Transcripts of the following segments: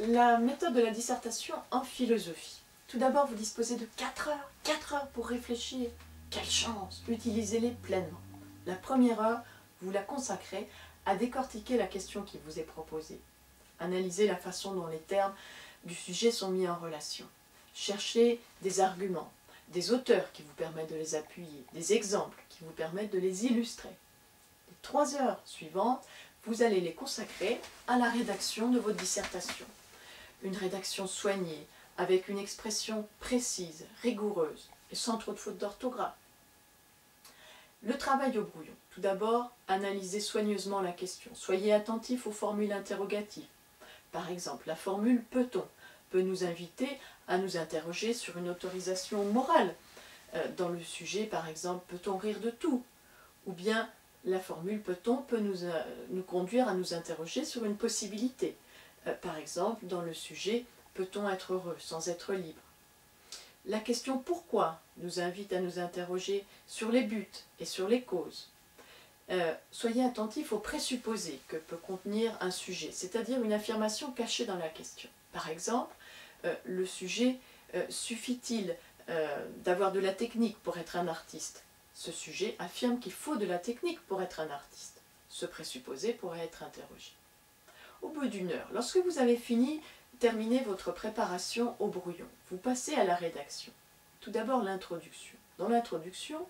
la méthode de la dissertation en philosophie. Tout d'abord, vous disposez de 4 heures. 4 heures pour réfléchir. Quelle chance! Utilisez-les pleinement. La première heure, vous la consacrez à décortiquer la question qui vous est proposée. Analysez la façon dont les termes du sujet sont mis en relation. Cherchez des arguments, des auteurs qui vous permettent de les appuyer, des exemples qui vous permettent de les illustrer. Les 3 heures suivantes, vous allez les consacrer à la rédaction de votre dissertation. Une rédaction soignée, avec une expression précise, rigoureuse et sans trop de fautes d'orthographe. Le travail au brouillon. Tout d'abord, analysez soigneusement la question. Soyez attentif aux formules interrogatives. Par exemple, la formule « peut-on » peut nous inviter à nous interroger sur une autorisation morale. Dans le sujet, par exemple, peut-on rire de tout? Ou bien la formule peut-on peut nous conduire à nous interroger sur une possibilité. Par exemple, dans le sujet, peut-on être heureux sans être libre? La question pourquoi nous invite à nous interroger sur les buts et sur les causes. Soyez attentifs aux présupposés que peut contenir un sujet, c'est-à-dire une affirmation cachée dans la question. Par exemple, le sujet suffit-il d'avoir de la technique pour être un artiste? Ce sujet affirme qu'il faut de la technique pour être un artiste. Ce présupposé pourrait être interrogé. Au bout d'une heure, lorsque vous avez terminé votre préparation au brouillon, vous passez à la rédaction. Tout d'abord l'introduction. Dans l'introduction,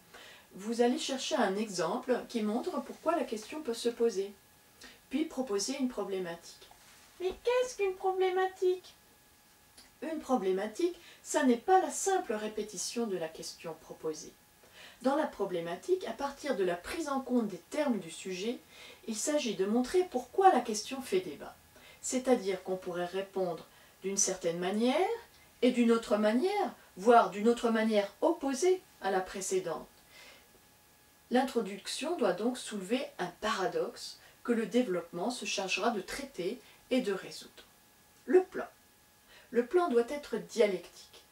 vous allez chercher un exemple qui montre pourquoi la question peut se poser, puis proposer une problématique. Mais qu'est-ce qu'une problématique? Une problématique, ça n'est pas la simple répétition de la question proposée. Dans la problématique, à partir de la prise en compte des termes du sujet, il s'agit de montrer pourquoi la question fait débat. C'est-à-dire qu'on pourrait répondre d'une certaine manière et d'une autre manière, voire d'une autre manière opposée à la précédente. L'introduction doit donc soulever un paradoxe que le développement se chargera de traiter et de résoudre. Le plan. Le plan doit être dialectique,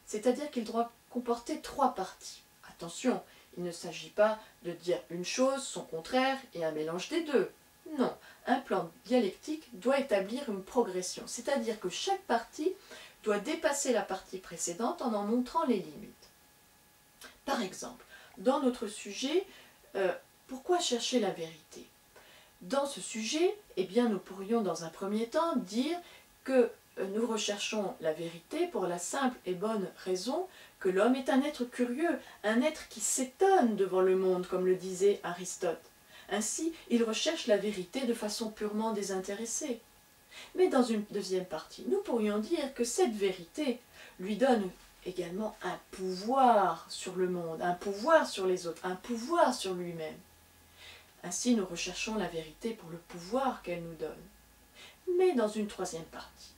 c'est-à-dire qu'il doit comporter 3 parties. Attention, il ne s'agit pas de dire une chose, son contraire et un mélange des deux. Non, un plan dialectique doit établir une progression, c'est-à-dire que chaque partie doit dépasser la partie précédente en montrant les limites. Par exemple, dans notre sujet, pourquoi chercher la vérité? Dans ce sujet, eh bien, nous pourrions dans un premier temps dire que nous recherchons la vérité pour la simple et bonne raison que l'homme est un être curieux, un être qui s'étonne devant le monde, comme le disait Aristote. Ainsi, il recherche la vérité de façon purement désintéressée. Mais dans une deuxième partie, nous pourrions dire que cette vérité lui donne également un pouvoir sur le monde, un pouvoir sur les autres, un pouvoir sur lui-même. Ainsi, nous recherchons la vérité pour le pouvoir qu'elle nous donne. Mais dans une troisième partie,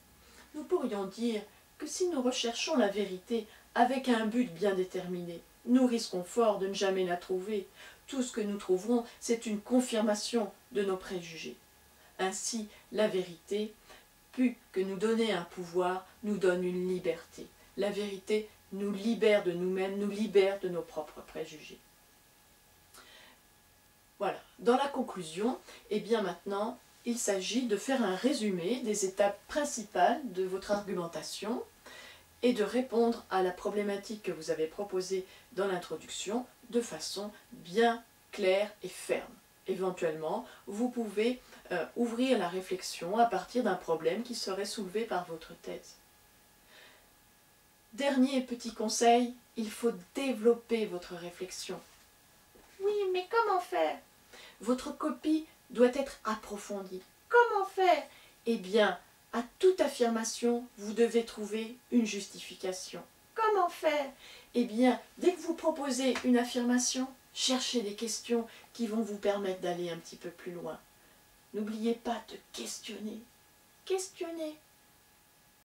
nous pourrions dire que si nous recherchons la vérité avec un but bien déterminé, nous risquons fort de ne jamais la trouver. Tout ce que nous trouverons, c'est une confirmation de nos préjugés. Ainsi, la vérité, plus que nous donner un pouvoir, nous donne une liberté. La vérité nous libère de nous-mêmes, nous libère de nos propres préjugés. Voilà. Dans la conclusion, eh bien maintenant, il s'agit de faire un résumé des étapes principales de votre argumentation et de répondre à la problématique que vous avez proposée dans l'introduction de façon bien claire et ferme. Éventuellement, vous pouvez ouvrir la réflexion à partir d'un problème qui serait soulevé par votre thèse. Dernier petit conseil, il faut développer votre réflexion. Oui, mais comment faire? Votre copie doit être approfondie. Comment faire? Eh bien, à toute affirmation, vous devez trouver une justification. Comment faire? Eh bien, dès que vous proposez une affirmation, cherchez des questions qui vont vous permettre d'aller un petit peu plus loin. N'oubliez pas de questionner. Questionnez.